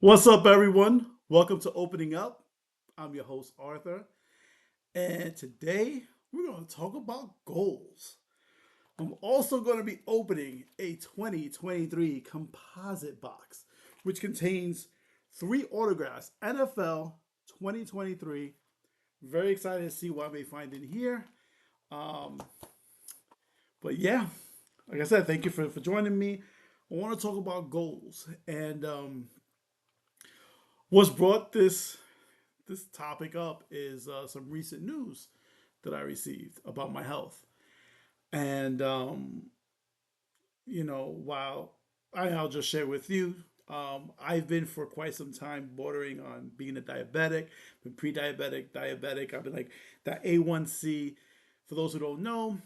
What's up, everyone? Welcome to Opening Up. I'm your host, Arthur, and today we're going to talk about goals. I'm also going to be opening a 2023 composite box, which contains three autographs NFL 2023. Very excited to see what I may find in here. Um, but yeah, like I said, thank you for joining me. I want to talk about goals and what's brought this topic up is some recent news that I received about my health. And, while I'll just share with you, I've been for quite some time bordering on being a diabetic, been pre diabetic, diabetic. I've been like that A1C. For those who don't know,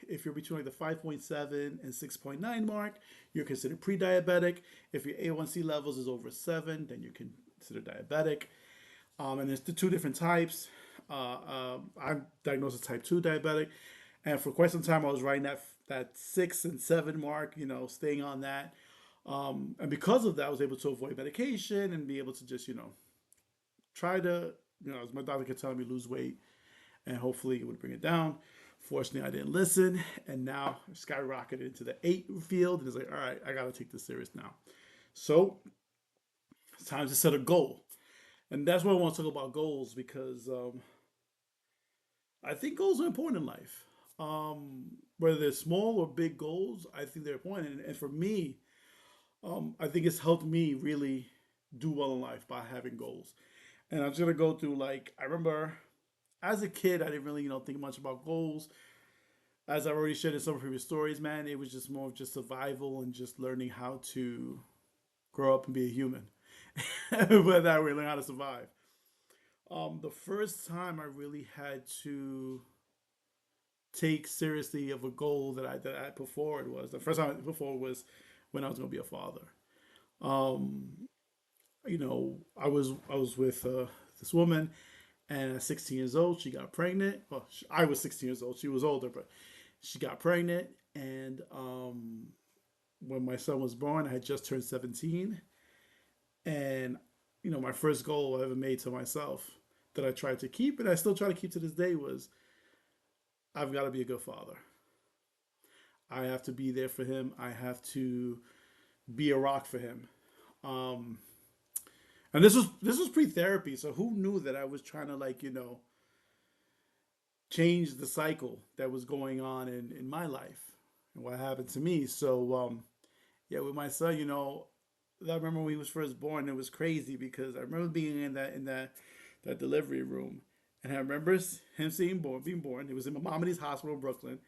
if you're between like the 5.7 and 6.9 mark, you're considered pre diabetic. If your A1C levels is over 7, then you're considered diabetic. And there's the two different types. I'm diagnosed as type 2 diabetic, and for quite some time I was riding that 6 and 7 mark, staying on that. And because of that, I was able to avoid medication and be able to just try to, as my doctor kept telling me, lose weight, and hopefully it would bring it down. Fortunately, I didn't listen, and now I skyrocketed into the 8 field, and it's like, all right, I gotta take this serious now. So it's time to set a goal. And that's why I want to talk about goals because I think goals are important in life. Whether they're small or big goals, I think they're important. And for me, I think it's helped me really do well in life by having goals. And I'm just gonna go through like I remember as a kid, I didn't really think much about goals. As I've already shared in some previous stories, man, it was just more of just survival and just learning how to grow up and be a human. But that we learn how to survive. The first time I really had to take seriously of a goal that I put forward was the first time I put forward was when I was going to be a father. Um, I was with this woman, and at 16 years old, she got pregnant. Well, I was 16 years old. She was older, but she got pregnant, and when my son was born, I had just turned 17, and my first goal I ever made to myself that I tried to keep, and I still try to keep to this day was I've got to be a good father. I have to be there for him. I have to be a rock for him. Um, and this was pre-therapy, so who knew that I was trying to change the cycle that was going on in my life and what happened to me. So yeah, with my son, I remember when he was first born, it was crazy because I remember being in that delivery room, and I remember him being born. It was in my Maimonides Hospital in Brooklyn.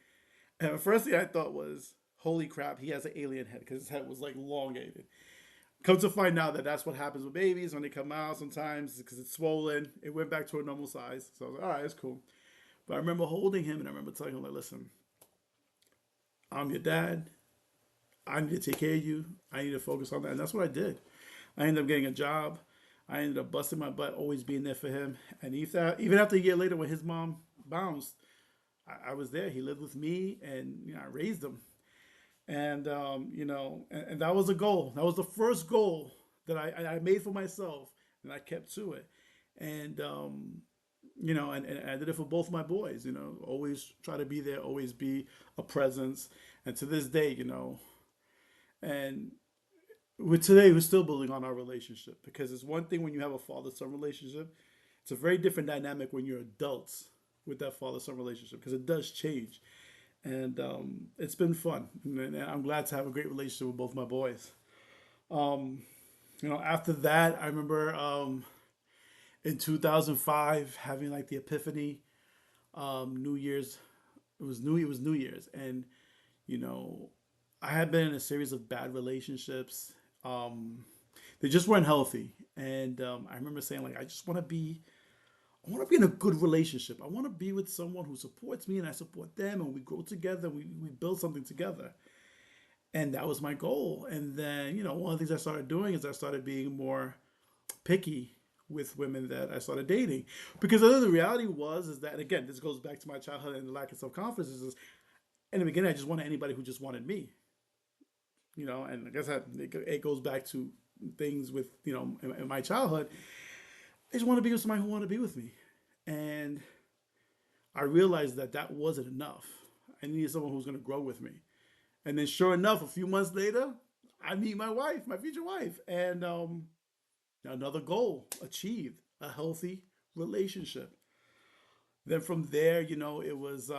And the first thing I thought was, holy crap, he has an alien head because his head was like elongated. Come to find out that that's what happens with babies when they come out sometimes because it's swollen. It went back to a normal size. So I was like, all right, it's cool. But I remember holding him and I remember telling him, like, listen, I'm your dad. I need to take care of you. I need to focus on that. And that's what I did. I ended up getting a job. I ended up busting my butt, always being there for him. And even after a year later, when his mom bounced, I was there. He lived with me, and I raised him. And and that was a goal. That was the first goal that I made for myself, and I kept to it. And and I did it for both my boys. Always try to be there, always be a presence. And to this day, and with today, we're still building on our relationship because it's one thing when you have a father-son relationship. It's a very different dynamic when you're adults with that father-son relationship because it does change, and it's been fun. And I'm glad to have a great relationship with both my boys. Um, After that, I remember in 2005 having like the epiphany. New Year's, it was New Year's, and you know, I had been in a series of bad relationships. Um, they just weren't healthy, and I remember saying like, I want to be in a good relationship. I want to be with someone who supports me and I support them, and we grow together. We build something together, and that was my goal. And then one of the things I started doing is I started being more picky with women that I started dating, because the reality was is that, again, this goes back to my childhood and the lack of self confidence. Is in the beginning I just wanted anybody who just wanted me, and I guess it goes back to things with in my childhood. I just want to be with somebody who wanted to be with me, and I realized that that wasn't enough. I needed someone who was going to grow with me. And then, sure enough, a few months later, I meet my wife, my future wife, and another goal achieved: a healthy relationship. Then from there, it was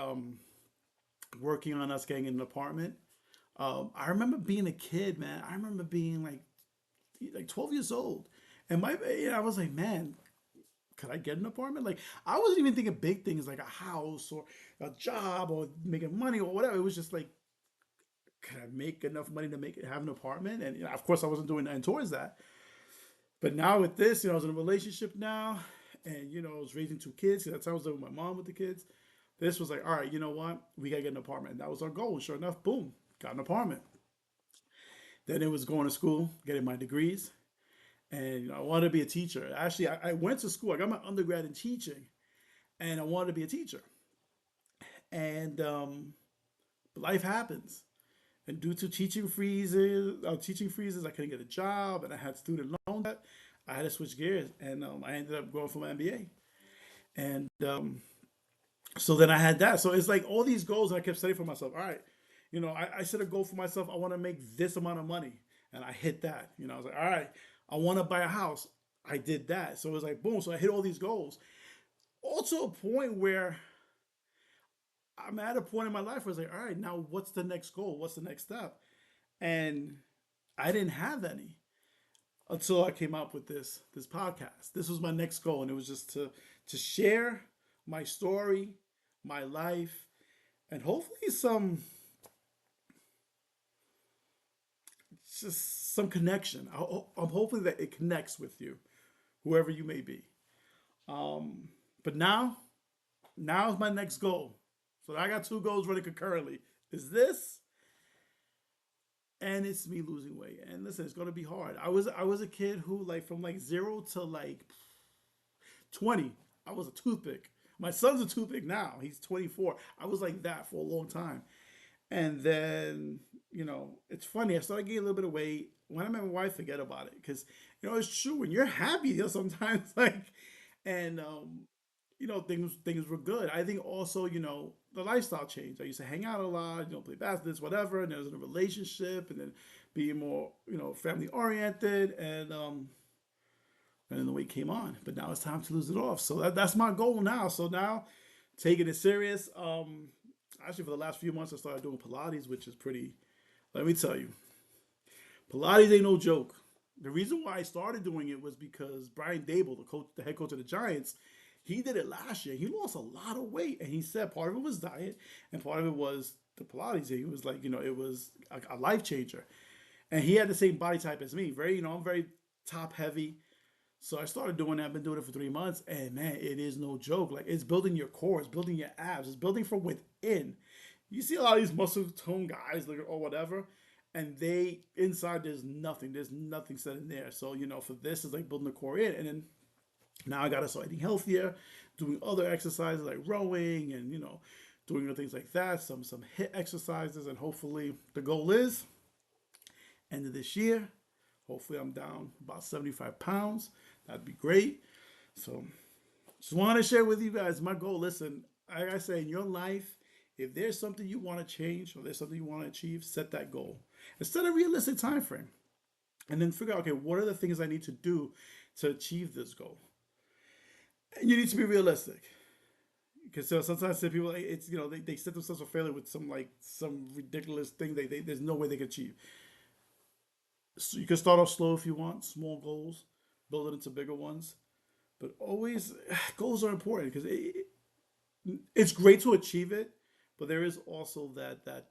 working on us getting an apartment. I remember being a kid, man. I remember being like 12 years old, and I was like, man, could I get an apartment? Like, I wasn't even thinking big things like a house or a job or making money or whatever. It was just like, could I make enough money to have an apartment? And of course, I wasn't doing nothing towards that. But now with this, I was in a relationship now, and I was raising two kids. That's how I was living with my mom with the kids. This was like, all right, you know what? We gotta get an apartment. And that was our goal. And sure enough, boom, got an apartment. Then it was going to school, getting my degrees, and I wanted to be a teacher. Actually, I went to school. I got my undergrad in teaching, and I wanted to be a teacher. And life happens, and due to teaching freezes, I couldn't get a job, and I had student loan debt. I had to switch gears, and I ended up going for my MBA. And so then I had that. So it's like all these goals, and I kept setting for myself. All right, I set a goal for myself. I want to make this amount of money, and I hit that. I was like, all right, I want to buy a house. I did that. So it was like boom. So I hit all these goals. Also, a point where I'm at a point in my life where it's like, all right, now what's the next goal? What's the next step? And I didn't have any until I came up with this podcast. This was my next goal, and it was just to share my story, my life, and hopefully some connection. I'm hoping that it connects with you, whoever you may be. But now is my next goal. So I got two goals running concurrently. Is this, and it's me losing weight. And listen, it's gonna be hard. I was a kid who, like, from like 0 to like 20, I was a toothpick. My son's a toothpick now. He's 24. I was like that for a long time. And then, it's funny. I started getting a little bit of weight. When I met my wife, forget about it. Because, it's true. When you're happy, sometimes, like, and, things were good. I think also, the lifestyle changed. I used to hang out a lot, play basketball, this, whatever. And there was in a relationship, and then being more, family oriented. And then the weight came on. But now it's time to lose it off. So that's my goal now. So now, taking it serious. Actually, for the last few months, I started doing Pilates, which is pretty. Let me tell you, Pilates ain't no joke. The reason why I started doing it was because Brian Dable, the head coach of the Giants, he did it last year. He lost a lot of weight, and he said part of it was diet, and part of it was the Pilates. He was like, it was a life changer, and he had the same body type as me. Very, I'm very top heavy. So I started doing that. I've been doing it for 3 months, and man, it is no joke. Like, it's building your core, it's building your abs, it's building from within. You see a lot of these muscle tone guys, like, or whatever, and they inside there's nothing set in there. So for this, it's like building the core in, and then now I gotta start eating healthier, doing other exercises like rowing, and doing other things like that. Some hit exercises, and hopefully the goal is end of this year. Hopefully I'm down about 75 pounds. That'd be great. So just wanted to share with you guys my goal. Listen, like I say, in your life, if there's something you want to change or there's something you want to achieve, set that goal and set a realistic time frame. And then figure out, okay, what are the things I need to do to achieve this goal? And you need to be realistic. Because sometimes people, it's, they set themselves for failure with some ridiculous thing there's no way they can achieve. So you can start off slow if you want, small goals, build it into bigger ones. But always, goals are important because it's great to achieve it, but there is also that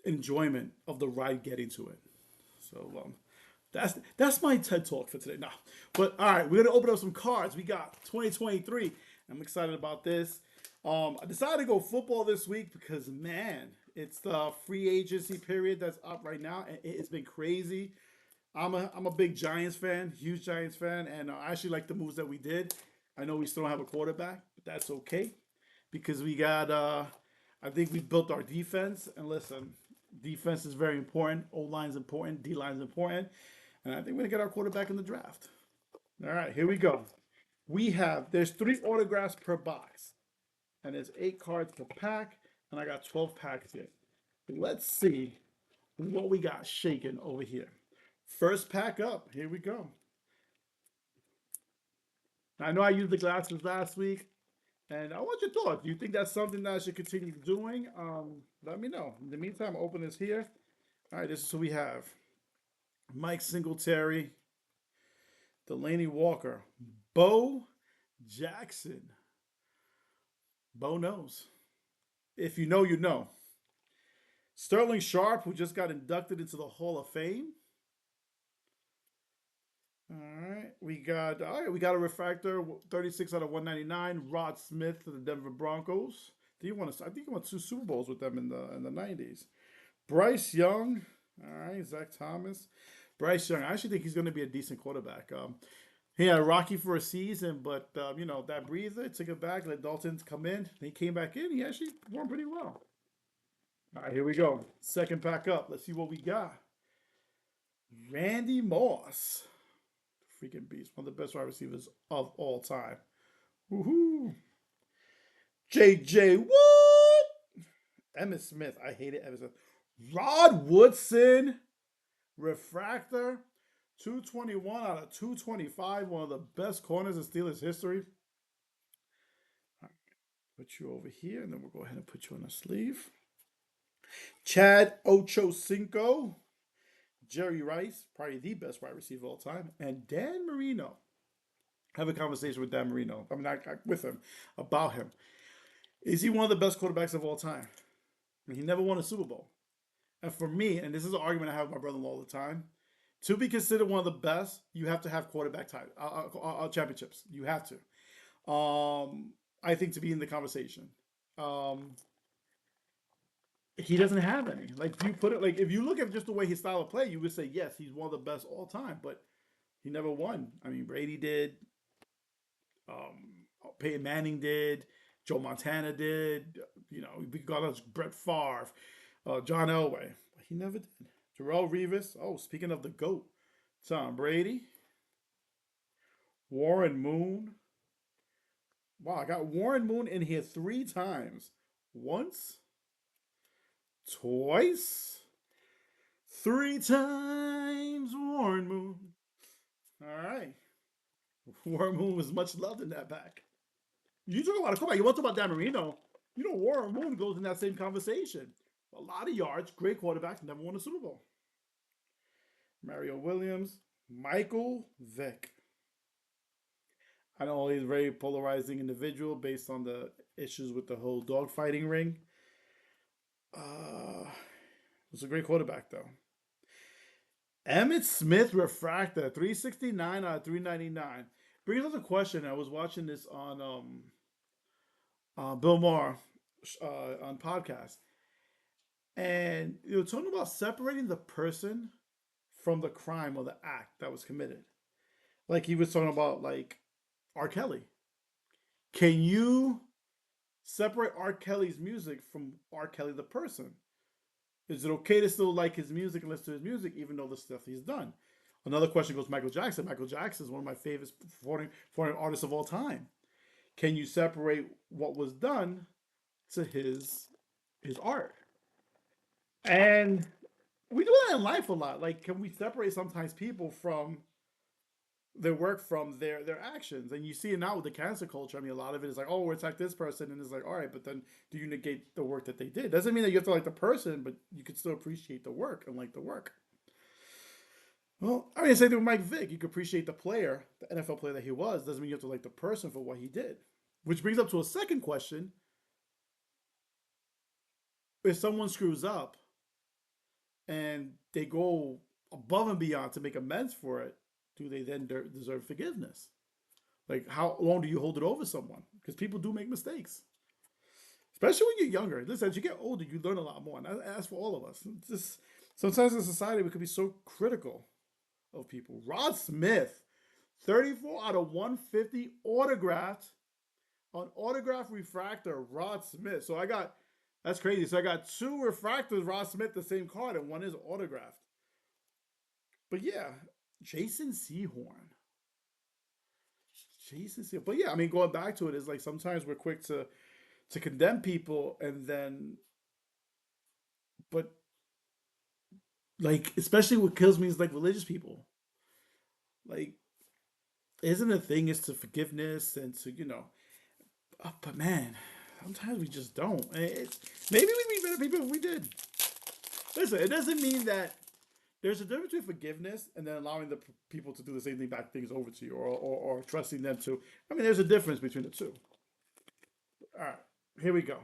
enjoyment of the ride getting to it. So that's my TED talk for today. Now, but all right, we're gonna open up some cards. We got 2023. I'm excited about this. I decided to go football this week because, man, it's the free agency period that's up right now, and it's been crazy. I'm a big Giants fan, huge Giants fan, and I actually like the moves that we did. I know we still don't have a quarterback, but that's okay because we got. I think we built our defense, and listen, Defense is very important. O line's important. D line's important. And I think we're going to get our quarterback in the draft. All right, here we go. There's 3 autographs per box, and there's 8 cards per pack, and I got 12 packs here. Let's see what we got shaking over here. First pack up. Here we go. I know I used the glasses last week, and I want your thoughts. Do you think that's something that I should continue doing? Let me know. In the meantime, I'll open this here. All right, this is who we have. Mike Singletary, Delaney Walker, Bo Jackson. Bo knows. If you know, you know. Sterling Sharp, who just got inducted into the Hall of Fame. All right, we got a refractor, 36 out of 199. Rod Smith for the Denver Broncos. I think he won 2 Super Bowls with them in the 90s. Bryce Young. All right, Zach Thomas. Bryce Young. I actually think he's going to be a decent quarterback. He had a rocky for a season, but that breather took it back. Let Dalton come in. He came back in. He actually performed pretty well. All right, here we go. Second pack up. Let's see what we got. Randy Moss. Freaking beast. One of the best wide receivers of all time. Woohoo. JJ Wood. Emmitt Smith. I hated Emmitt Smith. Rod Woodson. Refractor. 221 out of 225. One of the best corners in Steelers history. All right, put you over here, and then we'll go ahead and put you on a sleeve. Chad Ochocinco. Jerry Rice, probably the best wide receiver of all time, and Dan Marino. Have a conversation with Dan Marino. I mean, with him, about him. Is he one of the best quarterbacks of all time? I mean, he never won a Super Bowl. And for me, and this is an argument I have with my brother-in-law all the time, to be considered one of the best, you have to have quarterback championships. You have to. I think to be in the conversation. He doesn't have any. If you look at just the way his style of play, you would say yes, he's one of the best all time. But he never won. I mean, Brady did. Peyton Manning did. Joe Montana did. We got us Brett Favre, John Elway. But he never did. Terrell Revis. Oh, speaking of the GOAT, Tom Brady. Warren Moon. Wow, I got Warren Moon in here 3 times. Once. Twice. 3 times Warren Moon. All right. Warren Moon was much loved in that pack. You talk about a quarterback. You want to talk about Dan Marino. Warren Moon goes in that same conversation. A lot of yards, great quarterback, never won a Super Bowl. Mario Williams. Michael Vick. I know he's a very polarizing individual based on the issues with the whole dogfighting ring. Was a great quarterback, though. Emmitt Smith refractor, 369 out of 399. Brings up a question. I was watching this on Bill Maher on podcast, and you were talking about separating the person from the crime or the act that was committed. Like he was talking about, like R. Kelly. Can you separate R. Kelly's music from R. Kelly the person? Is it okay to still like his music and listen to his music even though the stuff he's done? Another question goes Michael Jackson. Michael Jackson is one of my favorite foreign artists of all time. Can you separate what was done to his art? And we do that in life a lot. Like, can we separate sometimes people from their work from their actions? And you see it now with the cancel culture. I mean, a lot of it is like, oh, we're attack this person, and it's like, all right, but then do you negate the work that they did? Doesn't mean that you have to like the person, but you could still appreciate the work and like the work. Well, I mean, same thing with Mike Vick. You could appreciate the player, the NFL player that he was. Doesn't mean you have to like the person for what he did. Which brings up to a second question: if someone screws up and they go above and beyond to make amends for it, do they then deserve forgiveness? Like, how long do you hold it over someone? Because people do make mistakes, especially when you're younger. Listen, as you get older, you learn a lot more, and that's for all of us. It's just sometimes in society we could be so critical of people. Rod Smith, 34 out of 150 autographed on autograph refractor. Rod Smith. So I got That's crazy. So I got two refractors, Ross Smith, the same card, and one is autographed. But yeah, Jason Sehorn. Jason Sehorn. But yeah, I mean, going back to it is like sometimes we're quick to condemn people, and then, but like especially what kills me is like religious people. Like, isn't a thing is to forgiveness and to but man, sometimes we just don't. Maybe we'd be better people if we did. Listen, it doesn't mean that there's a difference between forgiveness and then allowing the people to do the same thing back things over to you, or trusting them to. I mean, there's a difference between the two. All right, here we go.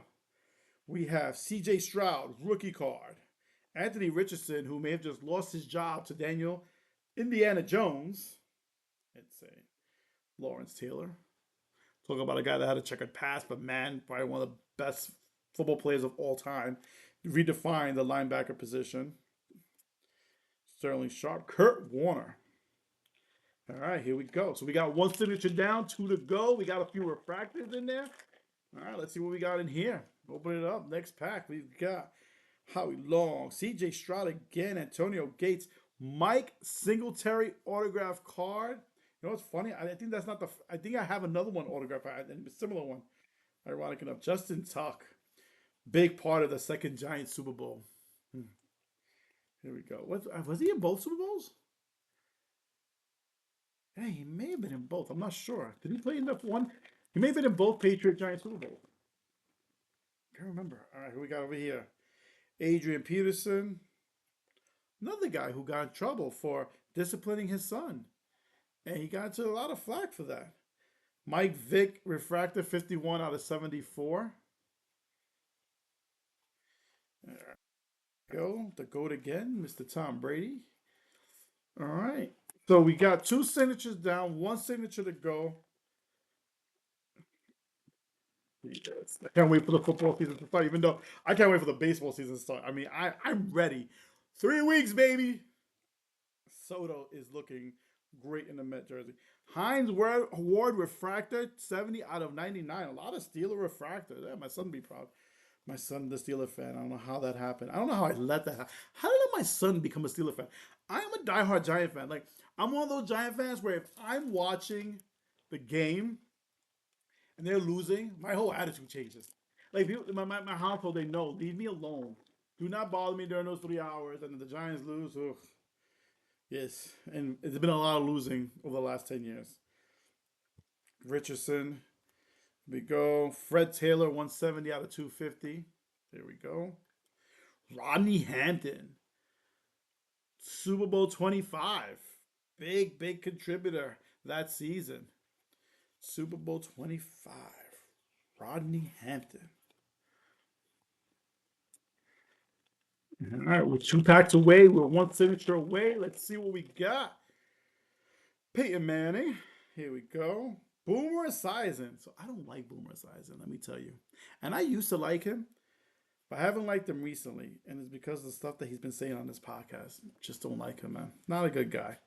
We have C.J. Stroud, rookie card. Anthony Richardson, who may have just lost his job to Daniel Indiana Jones. Let's say Lawrence Taylor. Talk about a guy that had a checkered past, but man, probably one of the best football players of all time. Redefined the linebacker position. Sterling Sharp, Kurt Warner. All right, here we go. So we got one signature down, two to go. We got a few refractors in there. All right, let's see what we got in here. Open it up. Next pack, we've got Howie Long, C.J. Stroud again, Antonio Gates, Mike Singletary autograph card. You know what's funny? I think that's not the. I think I have another one autograph, a similar one. Ironic enough, Justin Tuck, big part of the second Giants Super Bowl. Hmm. Here we go. What was he in both Super Bowls? Hey, he may have been in both. I'm not sure. Did he play in the one? He may have been in both Patriot Giants Super Bowls. Can't remember. All right, who we got over here? Adrian Peterson, another guy who got in trouble for disciplining his son, and he got into a lot of flack for that. Mike Vick, refractor 51 out of 74. There we go. The GOAT again, Mr. Tom Brady. All right. So we got two signatures down, one signature to go. Yes. I can't wait for the football season to start, even though I can't wait for the baseball season to start. I mean, I'm ready. 3 weeks, baby. Soto is looking great in the Met jersey. Heinz Ward refractor 70 out of 99. A lot of Steeler refractors. Yeah, my son be proud. My son, the Steeler fan. I don't know how that happened. I don't know how I let that happen. How did I let my son become a Steeler fan? I am a diehard Giant fan. Like, I'm one of those Giant fans where if I'm watching the game and they're losing, my whole attitude changes. Like, people, my household, they know, leave me alone. Do not bother me during those 3 hours. And then the Giants lose. Ugh. Yes, and it's been a lot of losing over the last 10 years. Richardson, here we go. Fred Taylor, 170 out of 250. There we go. Rodney Hampton, Super Bowl 25. Big contributor that season. Super Bowl 25. Rodney Hampton. All right, we're two packs away. We're one signature away. Let's see what we got. Peyton Manning. Here we go. Boomer Esiason. So I don't like Boomer Esiason, let me tell you. And I used to like him, but I haven't liked him recently. And it's because of the stuff that he's been saying on this podcast. Just don't like him, man. Not a good guy.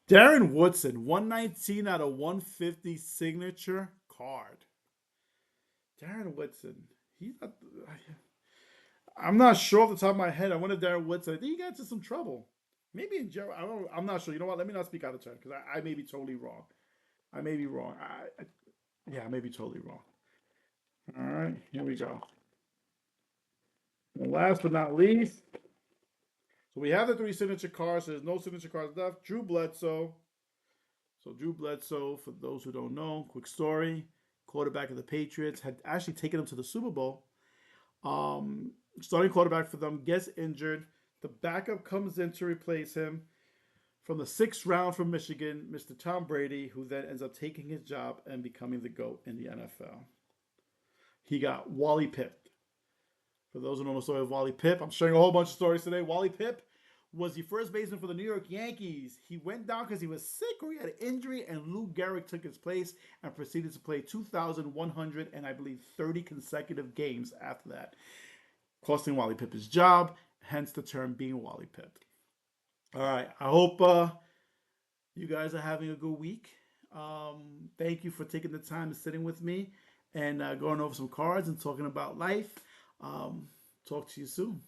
Darren Woodson, 119 out of 150 signature card. Darren Woodson. He's not. I'm not sure off the top of my head. I wanted Darren Woodson. I think he got into some trouble. Maybe in jail. I'm not sure. You know what? Let me not speak out of turn because I may be totally wrong. I may be wrong. Yeah, I may be totally wrong. All right, here we go. And last but not least, so we have the three signature cards. So there's no signature cards left. Drew Bledsoe. So Drew Bledsoe, for those who don't know, quick story: quarterback of the Patriots had actually taken him to the Super Bowl. Starting quarterback for them gets injured. The backup comes in to replace him. From the sixth round from Michigan, Mr. Tom Brady, who then ends up taking his job and becoming the GOAT in the NFL. He got Wally pipped. For those who don't know the story of Wally Pipp, I'm sharing a whole bunch of stories today. Wally Pipp was the first baseman for the New York Yankees. He went down because he was sick or he had an injury, and Lou Gehrig took his place and proceeded to play 2,100 and I believe 30 consecutive games after that, costing Wally Pipp his job, hence the term being Wally Pipp. All right, I hope you guys are having a good week. Thank you for taking the time and sitting with me and going over some cards and talking about life. Um, Talk to you soon.